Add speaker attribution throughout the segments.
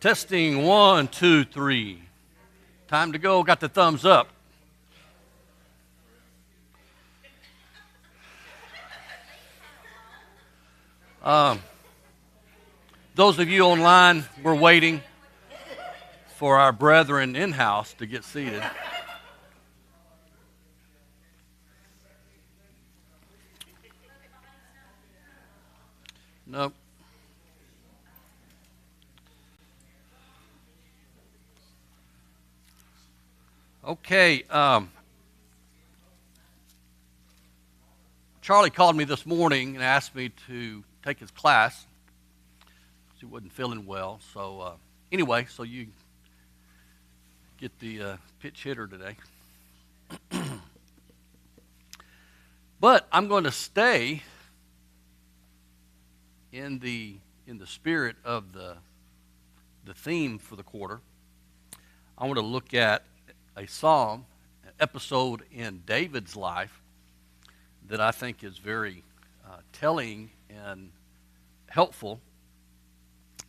Speaker 1: Testing 1, 2, 3. Time to go. Got the thumbs up. Those of you online, we're waiting for our brethren in-house to get seated. Nope. Okay. Charlie called me this morning and asked me to take his class. He wasn't feeling well. So anyway, so you get the pitch hitter today. But I'm going to stay in the spirit of the theme for the quarter. I want to look at a psalm, an episode in David's life that I think is very telling and helpful.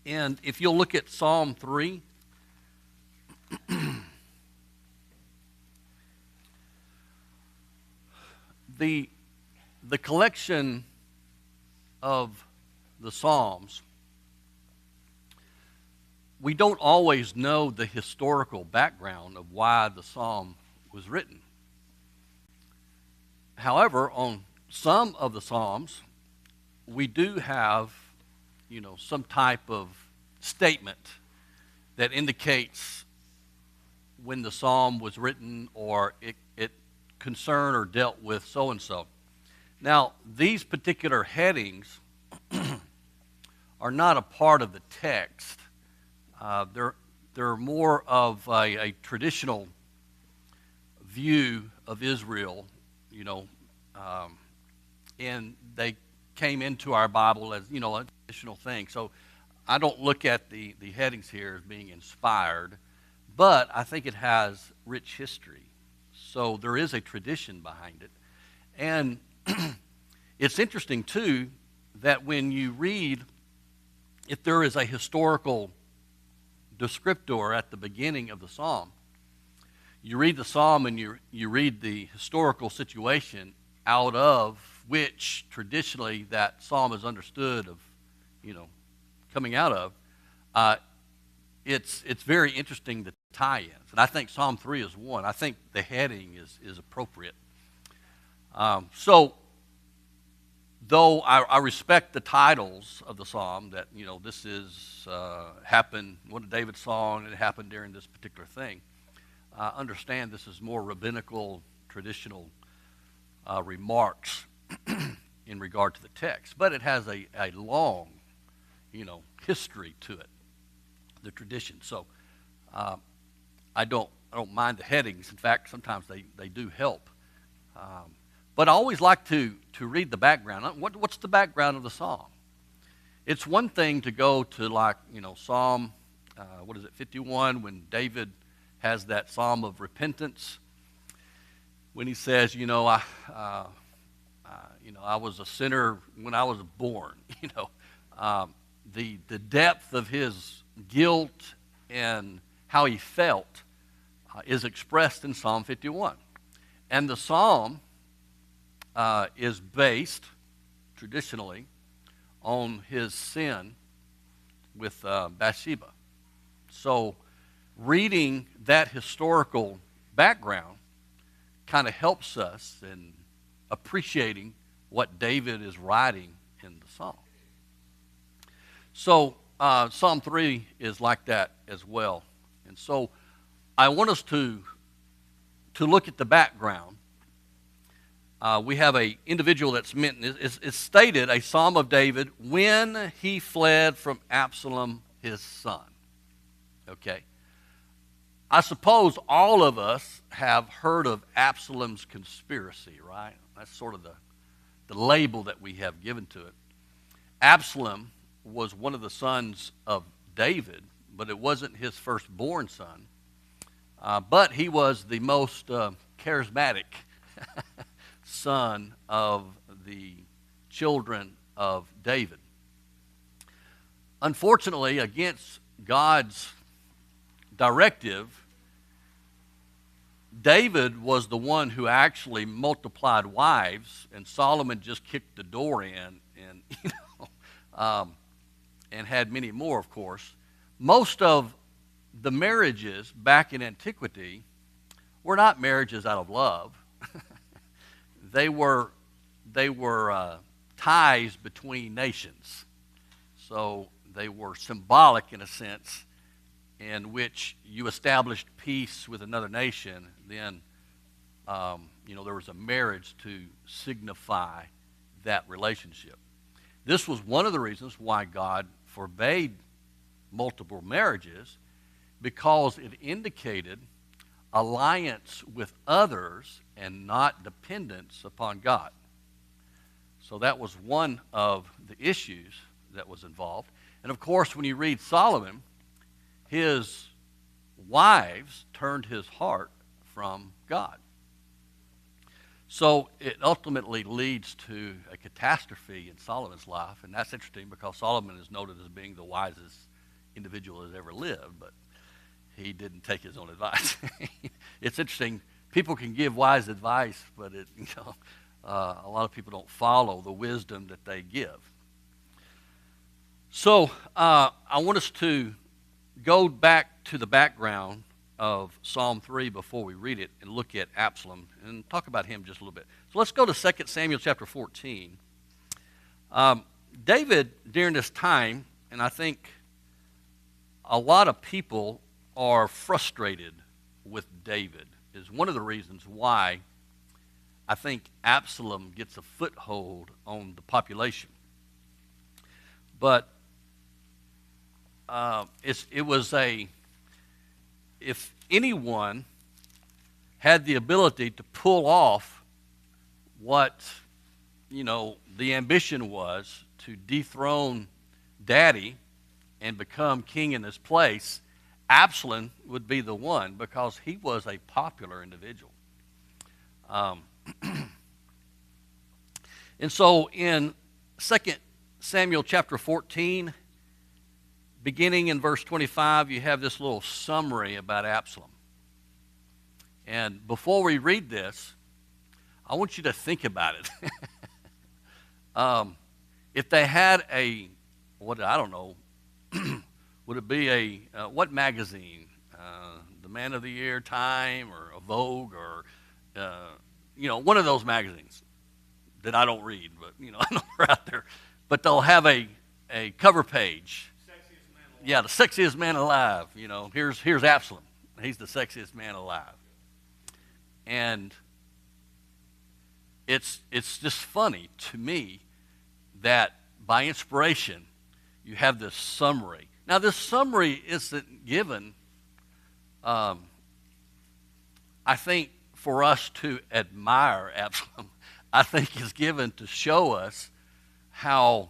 Speaker 1: And if you'll look at Psalm 3, the collection of the Psalms, we don't always know the historical background of why the psalm was written. However, on some of the Psalms, we do have, some type of statement that indicates when the psalm was written or it concerned or dealt with so-and-so. Now, these particular headings are not a part of the text. They're more of a traditional view of Israel, and they came into our Bible as, a traditional thing. So I don't look at the headings here as being inspired, but I think it has rich history. So there is a tradition behind it. And it's interesting, too, that when you read, if there is a historical descriptor at the beginning of the psalm, you read the psalm and you read the historical situation out of which traditionally that psalm is understood of, coming out of. It's very interesting, the tie-ins. And I think Psalm 3 is one. I think the heading is appropriate. So, though I respect the titles of the psalm, that, this is happened, one of David's songs, and it happened during this particular thing, I understand this is more rabbinical, traditional remarks in regard to the text. But it has a long, history to it, the tradition. So I don't mind the headings. In fact, sometimes they do help. But I always like to read the background. What's the background of the psalm? It's one thing to go to Psalm, 51, when David has that psalm of repentance, when he says, I was a sinner when I was born. The depth of his guilt and how he felt is expressed in Psalm 51. And the psalm is based, traditionally, on his sin with Bathsheba. So reading that historical background kind of helps us in appreciating what David is writing in the psalm. So Psalm 3 is like that as well. And so I want us to look at the background. We have an individual that's meant, it's stated, a psalm of David when he fled from Absalom, his son. Okay. I suppose all of us have heard of Absalom's conspiracy, right? That's sort of the label that we have given to it. Absalom was one of the sons of David, but it wasn't his firstborn son. But he was the most charismatic son of the children of David. Unfortunately, against God's directive, David was the one who actually multiplied wives, and Solomon just kicked the door in, and and had many more, of course. Most of the marriages back in antiquity were not marriages out of love. They were ties between nations. So they were symbolic in a sense, in which you established peace with another nation. Then, there was a marriage to signify that relationship. This was one of the reasons why God forbade multiple marriages, because it indicated alliance with others and not dependence upon God. So that was one of the issues that was involved. And of course, when you read Solomon, his wives turned his heart from God. So it ultimately leads to a catastrophe in Solomon's life, and that's interesting because Solomon is noted as being the wisest individual that has ever lived, but he didn't take his own advice. It's interesting. People can give wise advice, but a lot of people don't follow the wisdom that they give. So I want us to go back to the background of Psalm 3 before we read it and look at Absalom and talk about him just a little bit. So let's go to 2 Samuel chapter 14. David, during this time, and I think a lot of people are frustrated with David, is one of the reasons why I think Absalom gets a foothold on the population. But if anyone had the ability to pull off what, the ambition was to dethrone Daddy and become king in his place, Absalom would be the one, because he was a popular individual. And so in 2 Samuel chapter 14, beginning in verse 25, you have this little summary about Absalom. And before we read this, I want you to think about it. If they had would it be what magazine? The Man of the Year, Time, or a Vogue, or, one of those magazines that I don't read, but, I know they're out there. But they'll have a cover page. Yeah, the sexiest man alive. Here's Absalom. He's the sexiest man alive. And it's just funny to me that by inspiration you have this summary. Now, this summary isn't given, I think, for us to admire Absalom. I think is given to show us how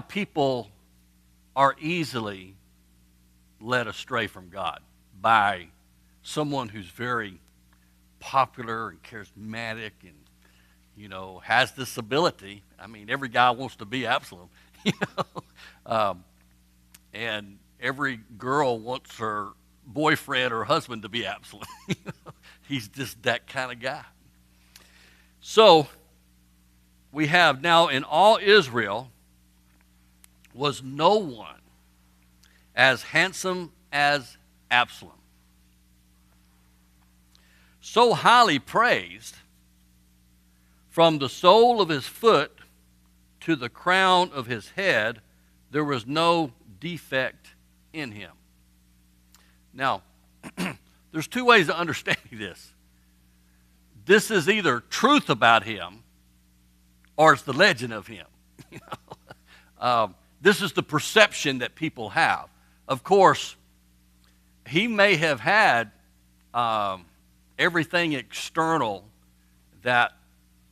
Speaker 1: people are easily led astray from God by someone who's very popular and charismatic and, has this ability. I mean, every guy wants to be Absalom, and every girl wants her boyfriend or husband to be Absalom. He's just that kind of guy. So we have now in all Israel was no one as handsome as Absalom, so highly praised, from the sole of his foot to the crown of his head, there was no defect in him. Now, there's two ways of understanding this. This is either truth about him or it's the legend of him. This is the perception that people have. Of course, he may have had everything external that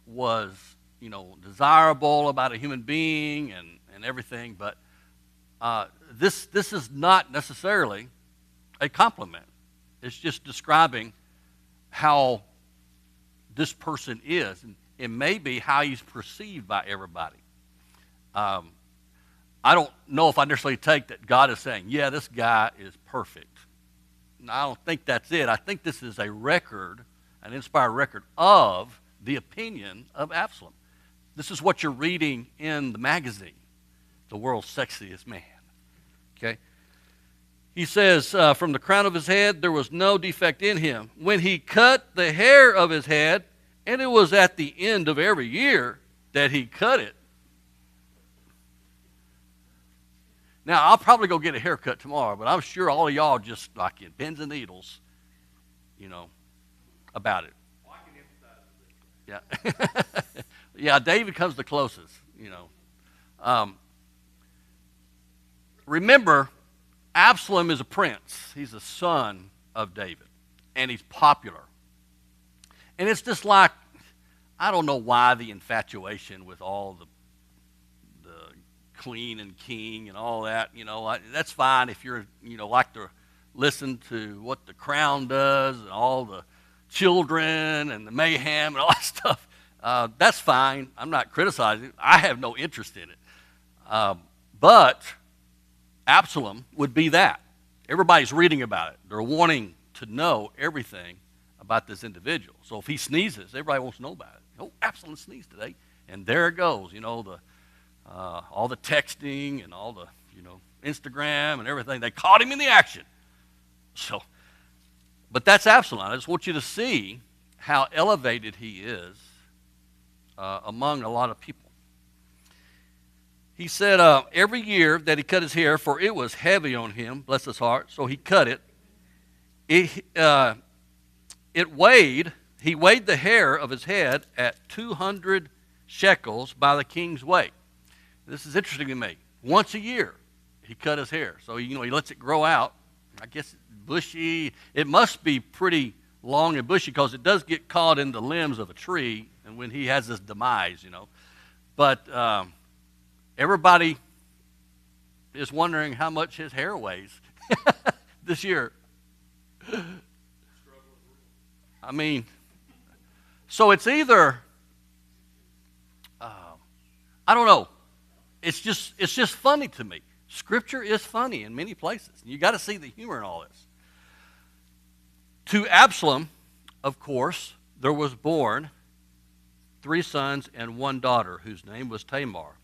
Speaker 1: was, desirable about a human being and everything, but this is not necessarily a compliment. It's just describing how this person is, and it may be how he's perceived by everybody. Um, I don't know if I necessarily take that God is saying, yeah, this guy is perfect. No, I don't think that's it. I think this is a record, an inspired record of the opinion of Absalom. This is what you're reading in the magazine, The World's Sexiest Man. Okay? He says, from the crown of his head, there was no defect in him. When he cut the hair of his head, and it was at the end of every year that he cut it. Now, I'll probably go get a haircut tomorrow, but I'm sure all of y'all just like in pins and needles, about it.
Speaker 2: Well, I can empathize with it.
Speaker 1: Yeah. Yeah, David comes the closest, Remember, Absalom is a prince. He's a son of David, and he's popular. And it's just like, I don't know why the infatuation with all the queen and king and all that, that's fine if you're, like to listen to what the crown does and all the children and the mayhem and all that stuff. That's fine. I'm not criticizing. I have no interest in it. But Absalom would be that. Everybody's reading about it. They're wanting to know everything about this individual. So if he sneezes, everybody wants to know about it. Oh, Absalom sneezed today. And there it goes, all the texting and all the, Instagram and everything. They caught him in the action. So, but that's Absalom. I just want you to see how elevated he is among a lot of people. He said every year that he cut his hair, for it was heavy on him, bless his heart, so he cut it. He weighed the hair of his head at 200 shekels by the king's weight. This is interesting to me. Once a year, he cut his hair. So, he lets it grow out. I guess it's bushy. It must be pretty long and bushy because it does get caught in the limbs of a tree and when he has his demise, But everybody is wondering how much his hair weighs this year. I mean, so it's either, I don't know. It's just funny to me. Scripture is funny in many places. You got to see the humor in all this. To Absalom, of course, there was born 3 sons and 1 daughter, whose name was Tamar.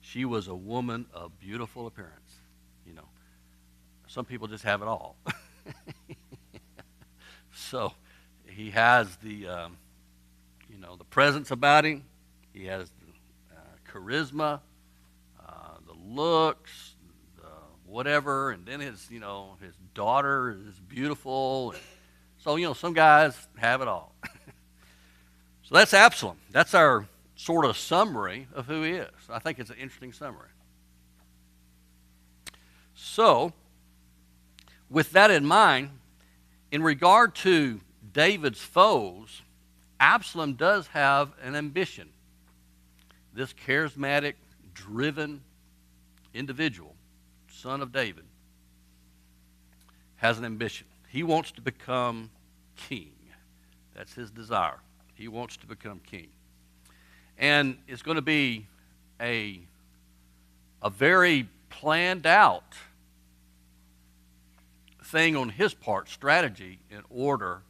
Speaker 1: She was a woman of beautiful appearance. Some people just have it all. So he has the the presence about him. He has the charisma, the looks, the whatever, and then his daughter is beautiful. And so some guys have it all. So that's Absalom. That's our sort of summary of who he is. I think it's an interesting summary. So, with that in mind, in regard to David's foes, Absalom does have an ambition. This charismatic, driven individual, son of David, has an ambition. He wants to become king. That's his desire. He wants to become king. And it's going to be a very planned out thing on his part, strategy, in order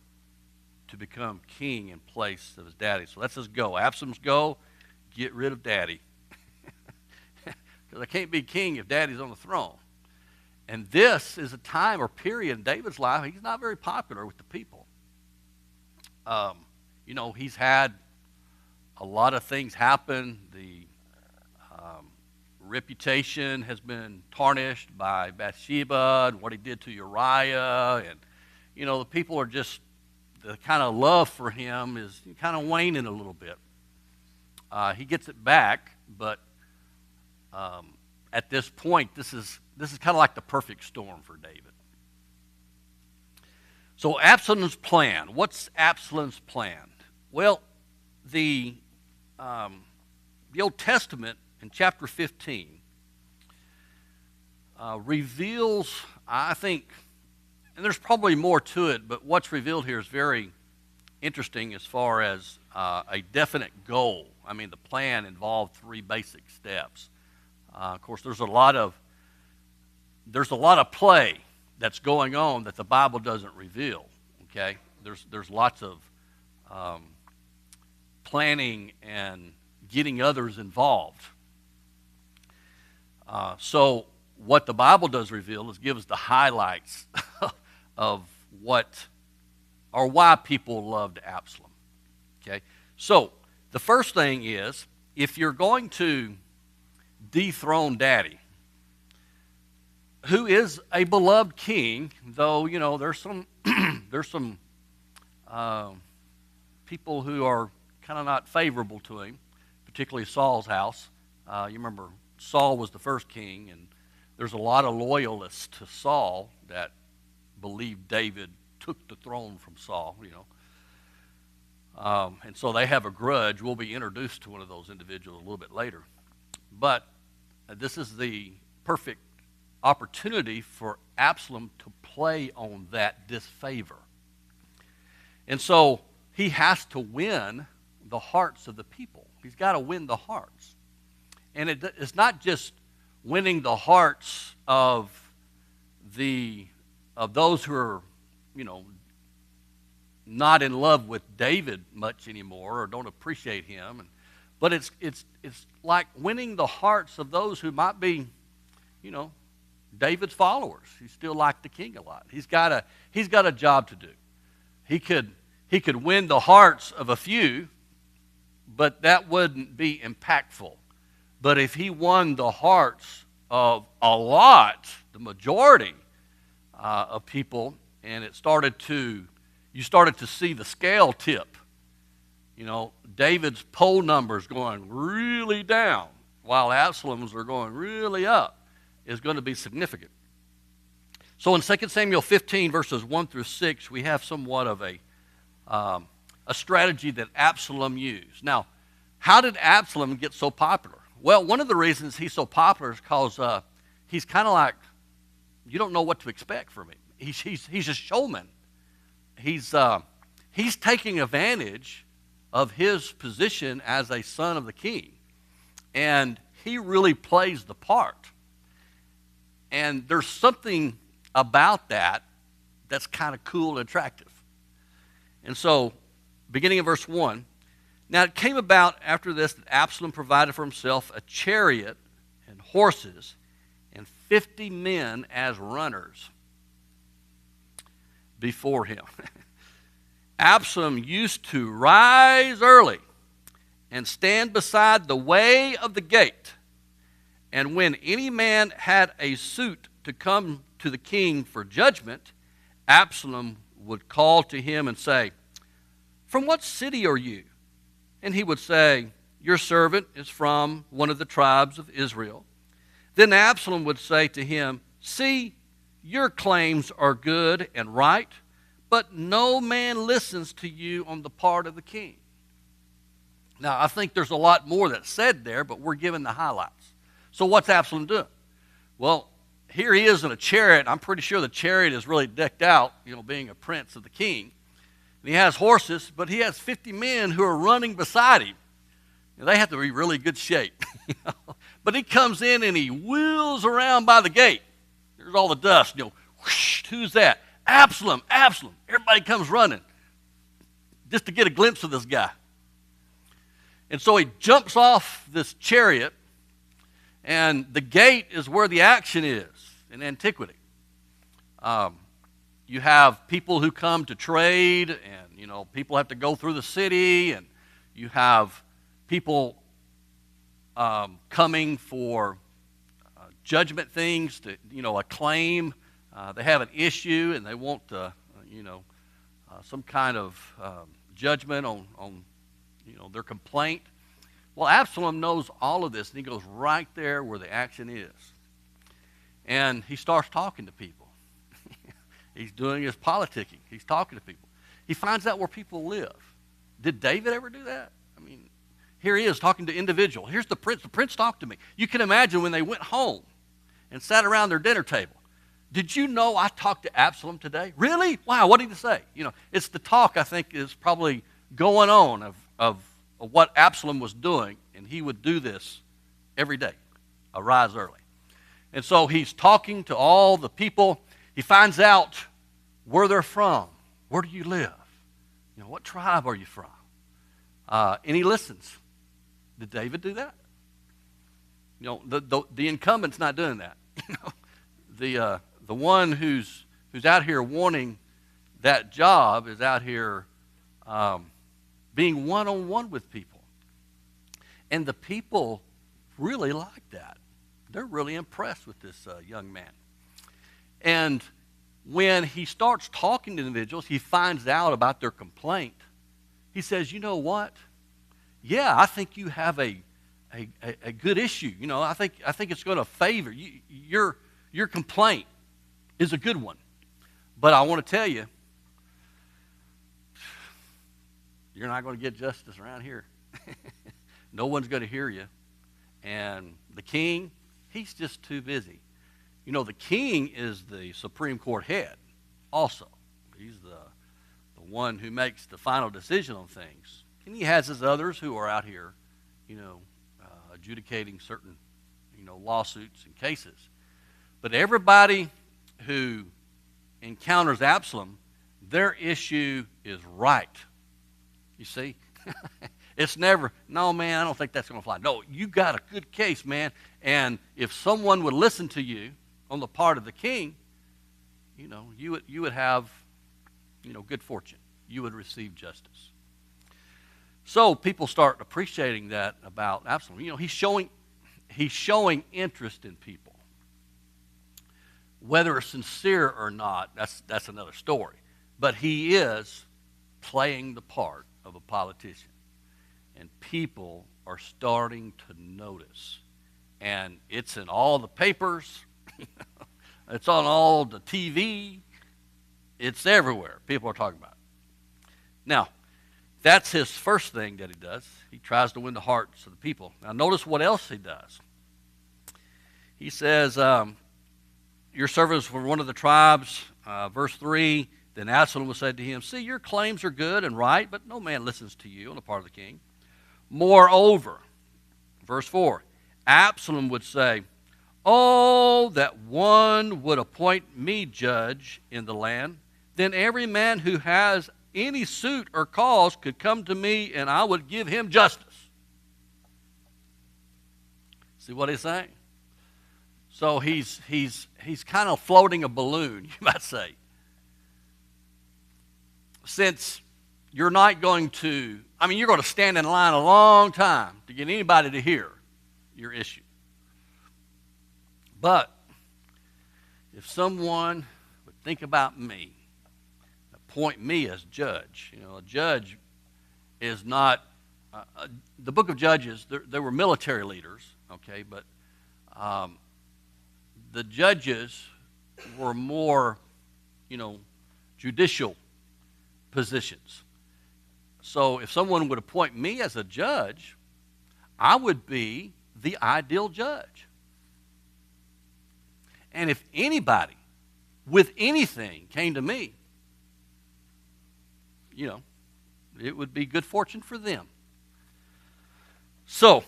Speaker 1: to become king in place of his daddy. So that's his goal. Absalom's goal, get rid of daddy. Because I can't be king if daddy's on the throne. And this is a time or period in David's life, he's not very popular with the people. He's had a lot of things happen. The reputation has been tarnished by Bathsheba and what he did to Uriah. And, the people are just, the kind of love for him is kind of waning a little bit. He gets it back, but at this point, this is kind of like the perfect storm for David. So Absalom's plan. What's Absalom's plan? Well, the Old Testament in chapter 15 reveals, I think, and there's probably more to it, but what's revealed here is very interesting as far as a definite goal. I mean, the plan involved 3 basic steps. Of course, there's a lot of play that's going on that the Bible doesn't reveal. Okay, there's lots of planning and getting others involved. So what the Bible does reveal is gives the highlights of what or why people loved Absalom. Okay, so the first thing is, if you're going to dethrone Daddy, who is a beloved king, though there's some people who are kind of not favorable to him, particularly Saul's house. You remember Saul was the first king, and there's a lot of loyalists to Saul that believe David took the throne from Saul. And so they have a grudge. We'll be introduced to one of those individuals a little bit later. But this is the perfect opportunity for Absalom to play on that disfavor. And so he has to win the hearts of the people. He's got to win the hearts. And it's not just winning the hearts of those who are, not in love with David much anymore or don't appreciate him, but it's like winning the hearts of those who might be, David's followers. He still liked the king a lot. He's got a job to do. He could win the hearts of a few, but that wouldn't be impactful. But if he won the hearts of a lot, the majority of people, and you started to see the scale tip. David's poll numbers going really down while Absalom's are going really up is going to be significant. So in 2 Samuel 15, verses 1 through 6, we have somewhat of a strategy that Absalom used. Now, how did Absalom get so popular? Well, one of the reasons he's so popular is because he's kind of like, you don't know what to expect from him. He's a showman. He's taking advantage of his position as a son of the king, and he really plays the part. And there's something about that that's kind of cool and attractive. And so, beginning of verse 1, now it came about after this that Absalom provided for himself a chariot and horses and 50 men as runners before him. Absalom used to rise early and stand beside the way of the gate. And when any man had a suit to come to the king for judgment, Absalom would call to him and say, "From what city are you?" And he would say, "Your servant is from one of the tribes of Israel." Then Absalom would say to him, "See, your claims are good and right, but no man listens to you on the part of the king." Now, I think there's a lot more that's said there, but we're given the highlights. So what's Absalom doing? Well, here he is in a chariot. I'm pretty sure the chariot is really decked out, being a prince of the king. And he has horses, but he has 50 men who are running beside him. And they have to be really good shape. But he comes in and he wheels around by the gate. There's all the dust. Whoosh, who's that? Absalom, Absalom. Everybody comes running just to get a glimpse of this guy. And so he jumps off this chariot, and the gate is where the action is in antiquity. You have people who come to trade, and people have to go through the city, and you have people coming for judgment things, to a claim. They have an issue, and they want some kind of judgment on their complaint. Well, Absalom knows all of this, and he goes right there where the action is. And he starts talking to people. He's doing his politicking. He's talking to people. He finds out where people live. Did David ever do that? I mean, here he is talking to individual. Here's the prince. The prince talked to me. You can imagine when they went home and sat around their dinner table. Did you know I talked to Absalom today? Really? Wow, what did he say? It's the talk, I think, is probably going on of what Absalom was doing, and he would do this every day. arise early. And so he's talking to all the people. He finds out where they're from. Where do you live? You know, what tribe are you from? And he listens. Did David do that? You know, the incumbent's not doing that. You know, the one who's out here wanting that job is out here being one-on-one with people. And the people really like that. They're really impressed with this young man. And when he starts talking to individuals, he finds out about their complaint. He says, you know what? Yeah, I think you have a good issue. You know, I think it's going to favor you. Your complaint is a good one. But I want to tell you, you're not going to get justice around here. No one's going to hear you. And the king, he's just too busy. You know, the king is the Supreme Court head also. He's the one who makes the final decision on things. And he has his others who are out here, you know, adjudicating certain, you know, lawsuits and cases. But everybody who encounters Absalom, their issue is right. You see? It's never, no, man, I don't think that's going to fly. No, you got a good case, man. And if someone would listen to you on the part of the king, you know, you would have, you know, good fortune. You would receive justice. So people start appreciating that about Absalom. You know, he's showing interest in people. Whether it's sincere or not, that's another story. But he is playing the part of a politician. And people are starting to notice. And it's in all the papers. It's on all the TV. It's everywhere. People are talking about it. Now, that's his first thing that he does. He tries to win the hearts of the people. Now, notice what else he does. He says, your servants were one of the tribes. Verse 3, then Absalom said to him, see, your claims are good and right, but no man listens to you on the part of the king. Moreover, verse 4, Absalom would say, oh, that one would appoint me judge in the land. Then every man who has any suit or cause could come to me, and I would give him justice. See what he's saying? So he's kind of floating a balloon, you might say. Since you're not going to, you're going to stand in line a long time to get anybody to hear your issue. But if someone would think about me, appoint me as judge. You know, a judge is not, the book of Judges, there were military leaders, okay, but the judges were more, you know, judicial positions. So if someone would appoint me as a judge, I would be the ideal judge. And if anybody with anything came to me, you know, it would be good fortune for them. So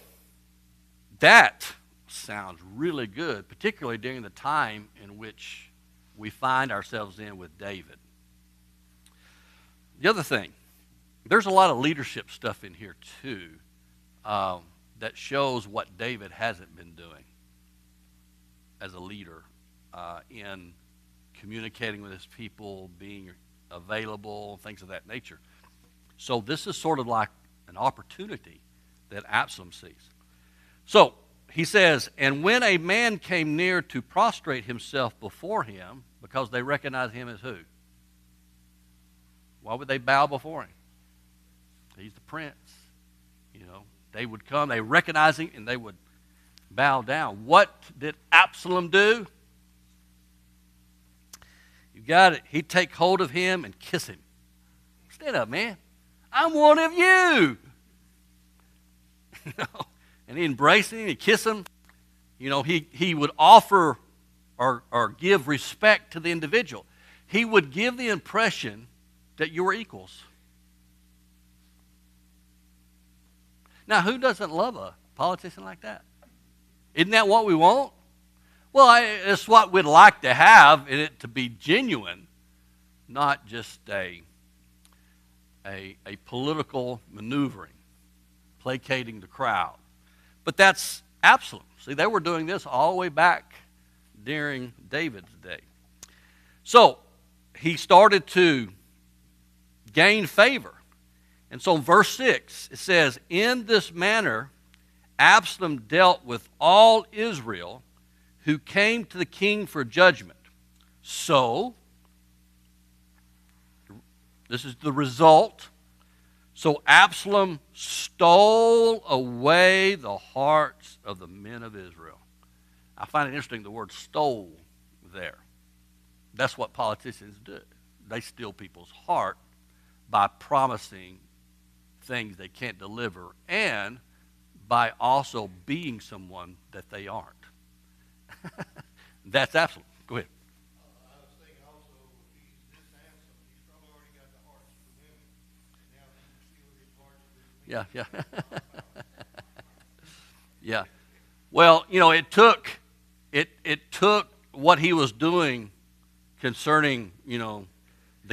Speaker 1: that sounds really good, particularly during the time in which we find ourselves in with David. The other thing, there's a lot of leadership stuff in here too that shows what David hasn't been doing as a leader in communicating with his people, being available, things of that nature. So this is sort of like an opportunity that Absalom sees. So he says, and when a man came near to prostrate himself before him, because they recognize him as who? Why would they bow before him? He's the prince. You know, they would come, they recognize him, and they would bow down. What did Absalom do? You got it. He'd take hold of him and kiss him. Stand up, man. I'm one of you. You know, and he'd embrace him, he'd kiss him. You know, he would offer or give respect to the individual. He would give the impression that you were equals. Now, who doesn't love a politician like that? Isn't that what we want? Well, it's what we'd like to have, and it to be genuine, not just a political maneuvering, placating the crowd. But that's Absalom. See, they were doing this all the way back during David's day. So he started to gain favor. And so in verse 6, it says, in this manner, Absalom dealt with all Israel who came to the king for judgment. So, this is the result. So Absalom stole away the hearts of the men of Israel. I find it interesting the word stole there. That's what politicians do. They steal people's heart by promising things they can't deliver and by also being someone that they aren't. That's Absalom. Go ahead.
Speaker 3: I was thinking also, if he's this handsome, he's probably already got the hearts of the women, and now he can steal his hearts of his men.
Speaker 1: Yeah. Well, it took what he was doing concerning, the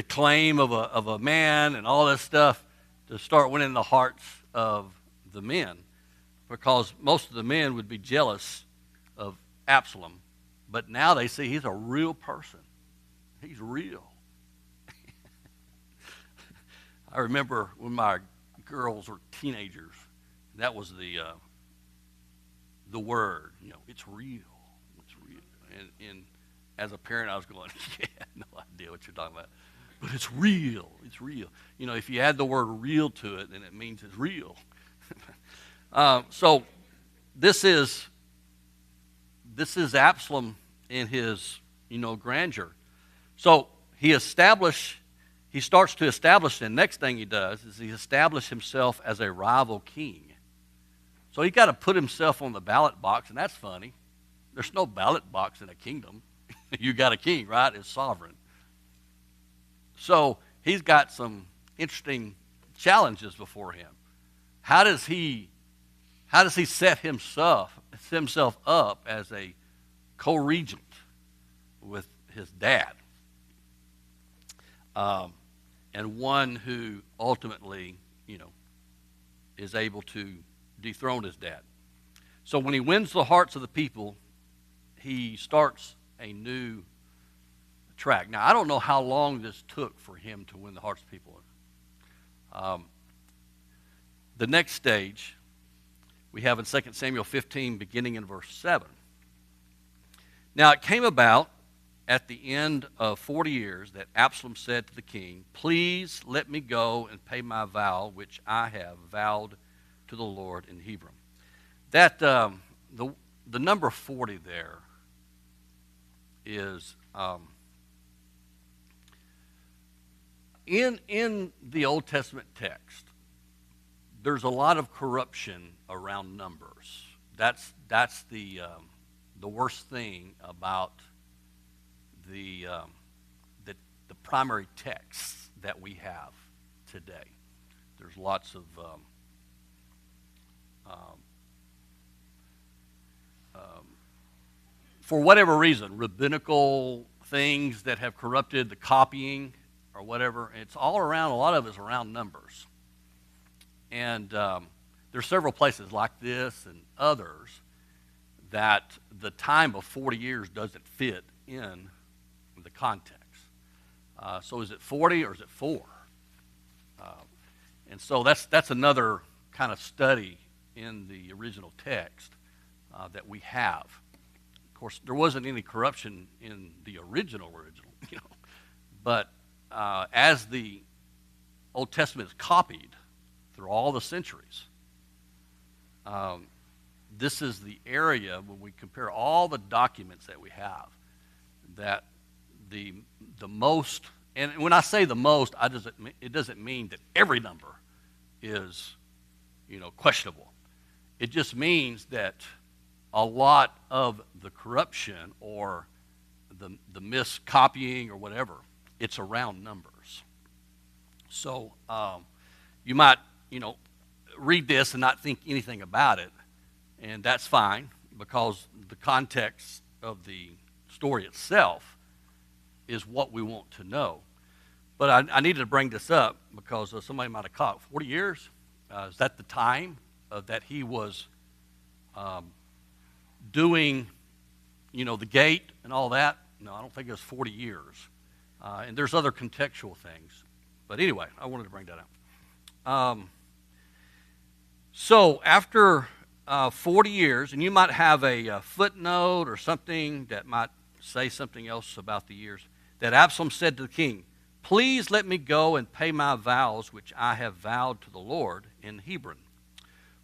Speaker 1: claim of a man and all this stuff to start winning the hearts of the men, because most of the men would be jealous of Absalom. But now they see he's a real person. He's real. I remember when my girls were teenagers, that was the word, it's real. It's real. And as a parent, I was going, yeah, no idea what you're talking about. But it's real. It's real. If you add the word real to it, then it means it's real. So this is Absalom in his, grandeur. So he starts to establish, and the next thing he does is he establishes himself as a rival king. So he got to put himself on the ballot box, and that's funny. There's no ballot box in a kingdom. You got a king, right? It's sovereign. So he's got some interesting challenges before him. How does he set himself up as a co-regent with his dad, and one who ultimately, is able to dethrone his dad? So when he wins the hearts of the people, he starts a new track. Now, I don't know how long this took for him to win the hearts of people. The next stage we have in 2 Samuel 15, beginning in verse 7. Now, it came about at the end of 40 years that Absalom said to the king, please let me go and pay my vow, which I have vowed to the Lord in Hebron. That, the number 40 there is, in the Old Testament text, there's a lot of corruption around numbers. That's the worst thing about the primary texts that we have today. There's lots of for whatever reason, rabbinical things that have corrupted the copying or whatever. It's all around, a lot of it's around numbers. And there's several places like this and others that the time of 40 years doesn't fit in the context. So is it 40 or is it 4? And so that's another kind of study in the original text that we have. Of course, there wasn't any corruption in the original, but as the Old Testament is copied through all the centuries, this is the area when we compare all the documents that we have, that the most, and when I say the most, it doesn't mean that every number is, questionable. It just means that a lot of the corruption or the miscopying or whatever, it's around numbers. So you might, read this and not think anything about it, and that's fine, because the context of the story itself is what we want to know. But I needed to bring this up because somebody might have caught 40 years. Is that the time that he was doing, the gate and all that? No, I don't think it was 40 years. And there's other contextual things. But anyway, I wanted to bring that up. So after 40 years, and you might have a footnote or something that might say something else about the years, that Absalom said to the king, "Please let me go and pay my vows which I have vowed to the Lord in Hebron.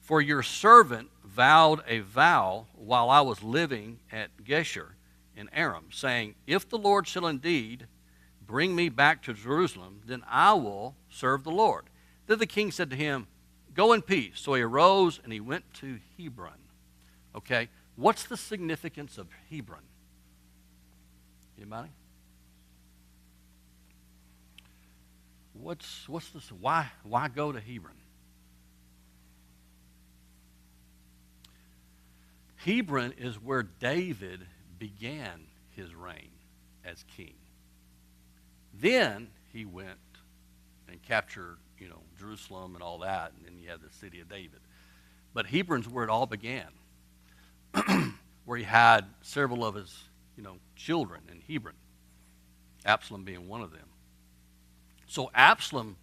Speaker 1: For your servant vowed a vow while I was living at Geshur in Aram, saying, if the Lord shall indeed bring me back to Jerusalem, then I will serve the Lord." Then the king said to him, "Go in peace." So he arose and he went to Hebron. Okay, what's the significance of Hebron? Anybody? What's this? Why go to Hebron? Hebron is where David began his reign as king. Then he went and captured, Jerusalem and all that, and then you have the city of David. But Hebron's where it all began, where he had several of his, children in Hebron, Absalom being one of them. So Absalom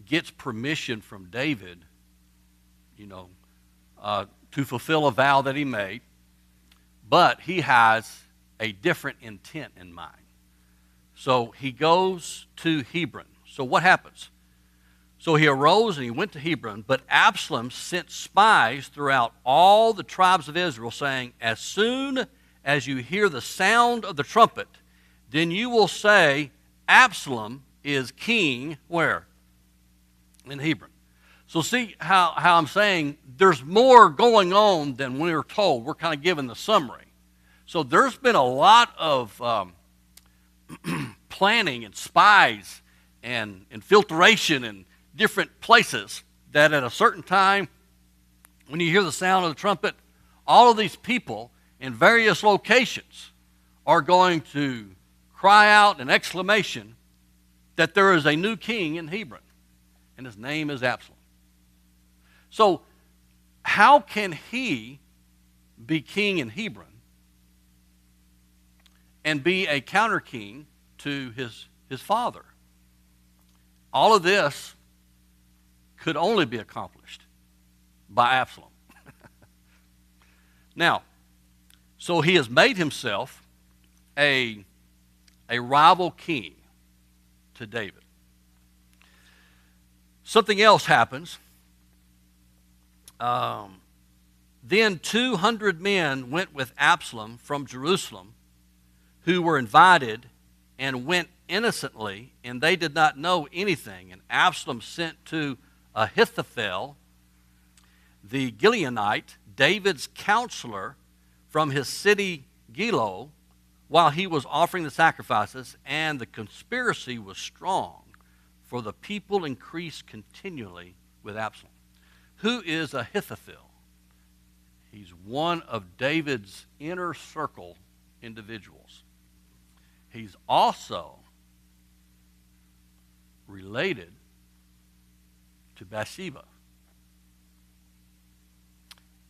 Speaker 1: gets permission from David, to fulfill a vow that he made, but he has a different intent in mind. So he goes to Hebron. So what happens? So he arose and he went to Hebron, but Absalom sent spies throughout all the tribes of Israel, saying, as soon as you hear the sound of the trumpet, then you will say, Absalom is king, where? In Hebron. So see how I'm saying there's more going on than we're told. We're kind of given the summary. So there's been a lot of planning and spies and infiltration in different places that at a certain time, when you hear the sound of the trumpet, all of these people in various locations are going to cry out an exclamation that there is a new king in Hebron, and his name is Absalom. So how can he be king in Hebron and be a counter king to his father? All of this could only be accomplished by Absalom. Now, so he has made himself a rival king to David. Something else happens. Then 200 men went with Absalom from Jerusalem, who were invited and went innocently, and they did not know anything. And Absalom sent to Ahithophel, the Gileonite, David's counselor, from his city Gilo, while he was offering the sacrifices, and the conspiracy was strong, for the people increased continually with Absalom. Who is Ahithophel? He's one of David's inner circle individuals. He's also related to Bathsheba.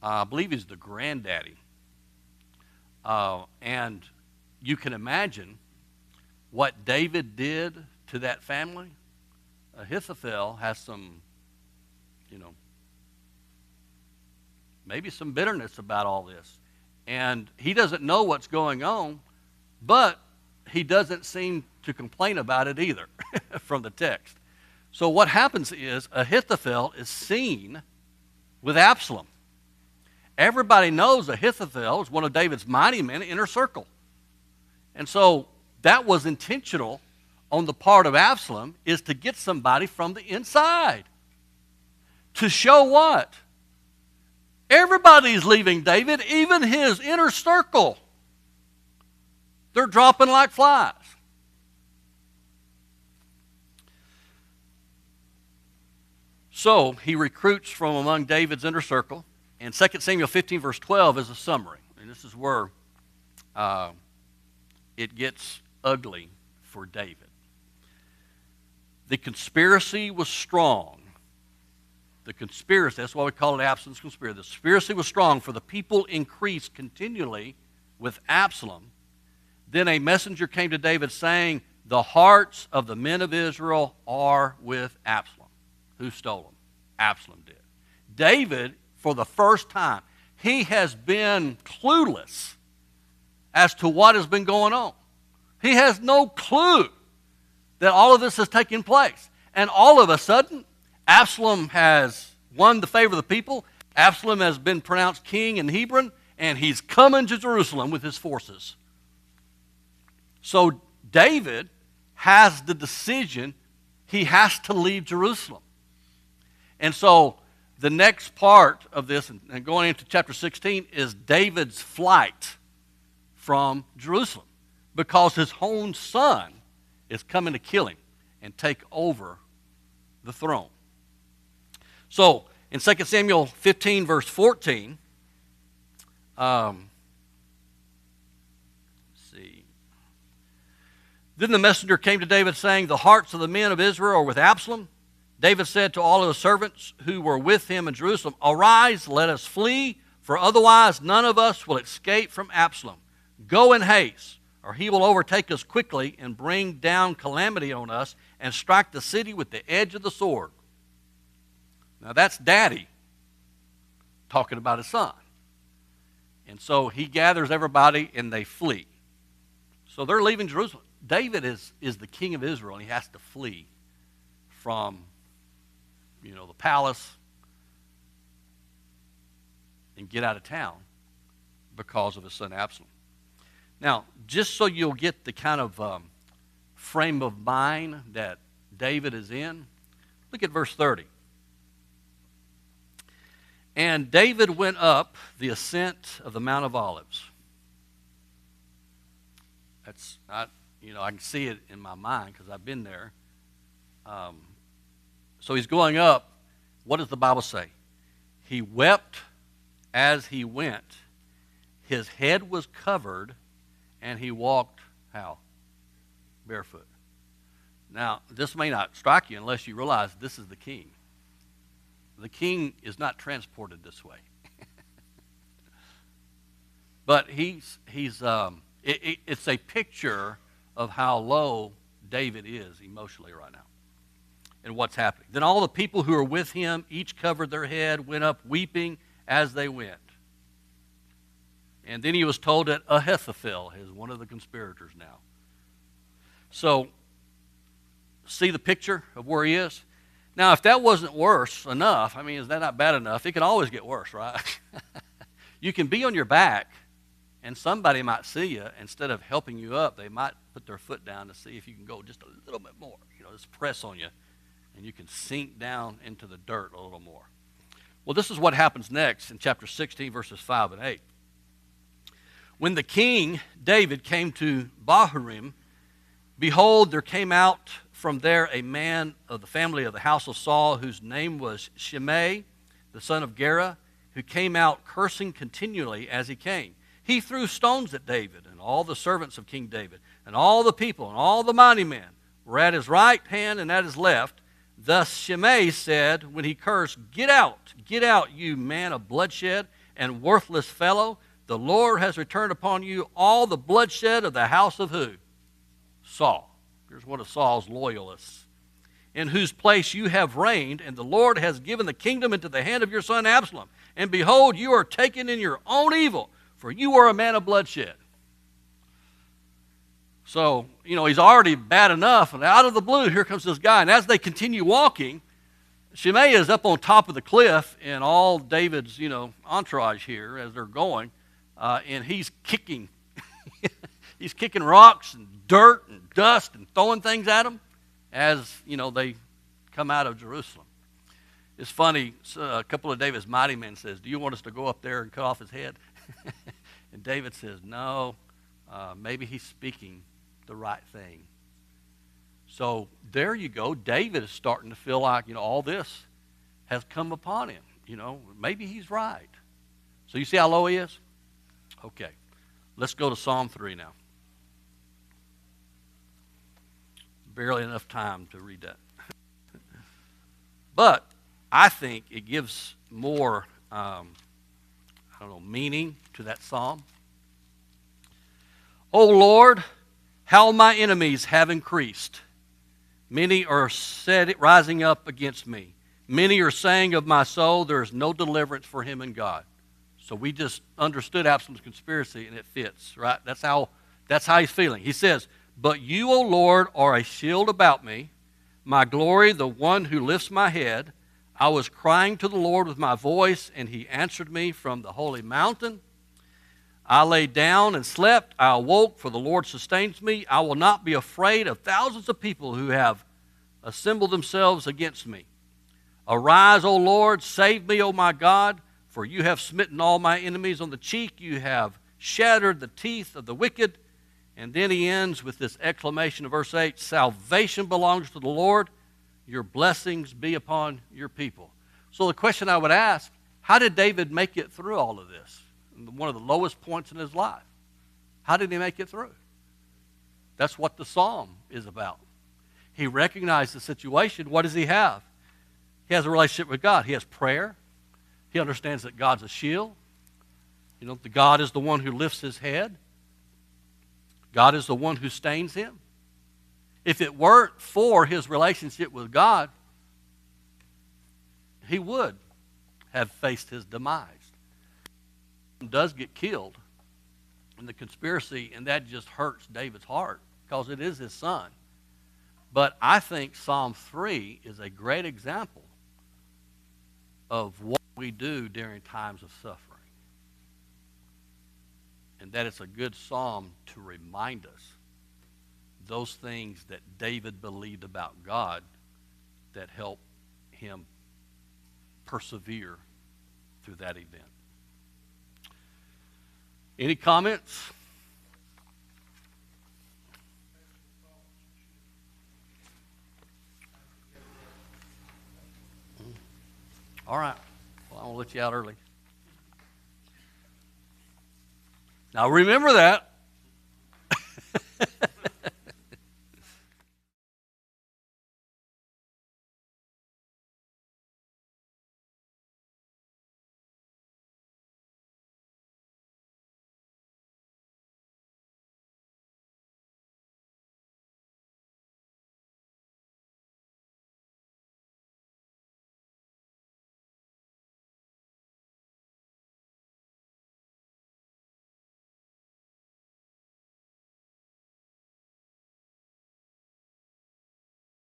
Speaker 1: I believe he's the granddaddy. And you can imagine what David did to that family. Ahithophel has some, maybe some bitterness about all this. And he doesn't know what's going on, but he doesn't seem to complain about it either from the text. So what happens is Ahithophel is seen with Absalom. Everybody knows Ahithophel is one of David's mighty men, inner circle. And so that was intentional on the part of Absalom, is to get somebody from the inside. To show what? Everybody's leaving David, even his inner circle. They're dropping like flies. So he recruits from among David's inner circle And 2 Samuel 15, verse 12 is a summary. And this is where it gets ugly for David. The conspiracy was strong. The conspiracy, that's why we call it Absalom's conspiracy. The conspiracy was strong, for the people increased continually with Absalom. Then a messenger came to David saying, the hearts of the men of Israel are with Absalom. Who stole them? Absalom did. David, for the first time, he has been clueless as to what has been going on. He has no clue that all of this has taken place. And all of a sudden, Absalom has won the favor of the people. Absalom has been pronounced king in Hebron, and he's coming to Jerusalem with his forces. So David has the decision, he has to leave Jerusalem. And so the next part of this, and going into chapter 16, is David's flight from Jerusalem, because his own son is coming to kill him and take over the throne. So in 2 Samuel 15, verse 14, let's see. Then the messenger came to David saying, the hearts of the men of Israel are with Absalom. David said to all of the servants who were with him in Jerusalem, arise, let us flee, for otherwise none of us will escape from Absalom. Go in haste, or he will overtake us quickly and bring down calamity on us and strike the city with the edge of the sword. Now that's daddy talking about his son. And so he gathers everybody and they flee. So they're leaving Jerusalem. David is the king of Israel, and he has to flee from, the palace and get out of town because of his son Absalom. Now, just so you'll get the kind of frame of mind that David is in, look at verse 30. And David went up the ascent of the Mount of Olives. That's not, I can see it in my mind because I've been there. So he's going up. What does the Bible say? He wept as he went. His head was covered, and he walked, how? Barefoot. Now, this may not strike you unless you realize this is the king. The king is not transported this way. But it's a picture of how low David is emotionally right now and what's happening. Then all the people who were with him each covered their head, went up weeping as they went. And then he was told that Ahithophel is one of the conspirators now. So, see the picture of where he is? Now, if that wasn't worse enough, is that not bad enough? It can always get worse, right? You can be on your back, and somebody might see you. Instead of helping you up, they might put their foot down to see if you can go just a little bit more. Just press on you, and you can sink down into the dirt a little more. Well, this is what happens next in chapter 16, verses 5 and 8. When the king, David, came to Bahurim, behold, there came out from there a man of the family of the house of Saul, whose name was Shimei, the son of Gera, who came out cursing continually as he came. He threw stones at David and all the servants of King David, and all the people and all the mighty men were at his right hand and at his left. Thus Shimei said when he cursed, get out, you man of bloodshed and worthless fellow. The Lord has returned upon you all the bloodshed of the house of who? Saul. Here's one of Saul's loyalists. In whose place you have reigned, and the Lord has given the kingdom into the hand of your son Absalom. And behold, you are taken in your own evil, for you are a man of bloodshed. So, he's already bad enough, and out of the blue, here comes this guy. And as they continue walking, Shimei is up on top of the cliff, and all David's, entourage here as they're going, and he's kicking. He's kicking rocks and dirt and dust and throwing things at them as, they come out of Jerusalem. It's funny, a couple of David's mighty men says, do you want us to go up there and cut off his head? And David says, no, maybe he's speaking the right thing. So there you go. David is starting to feel like, all this has come upon him. Maybe he's right. So you see how low he is? Okay. Let's go to Psalm 3 now. Barely enough time to read that. But I think it gives more, meaning to that psalm. O Lord, how my enemies have increased. Many are rising up against me. Many are saying of my soul, there is no deliverance for him in God. So we just understood Absalom's conspiracy, and it fits, right? That's how he's feeling. He says, but you, O Lord, are a shield about me, my glory, the one who lifts my head. I was crying to the Lord with my voice, and he answered me from the holy mountain. I lay down and slept. I awoke, for the Lord sustains me. I will not be afraid of thousands of people who have assembled themselves against me. Arise, O Lord, save me, O my God, for you have smitten all my enemies on the cheek. You have shattered the teeth of the wicked. And then he ends with this exclamation of verse 8, salvation belongs to the Lord. Your blessings be upon your people. So the question I would ask, how did David make it through all of this? One of the lowest points in his life. How did he make it through? That's what the psalm is about. He recognized the situation. What does he have? He has a relationship with God. He has prayer. He understands that God's a shield. The God is the one who lifts his head. God is the one who sustains him. If it weren't for his relationship with God, he would have faced his demise. He does get killed in the conspiracy, and that just hurts David's heart because it is his son. But I think Psalm 3 is a great example of what we do during times of suffering. And that it's a good psalm to remind us those things that David believed about God that help him persevere through that event. Any comments? All right. Well, I'm going to let you out early. Now remember that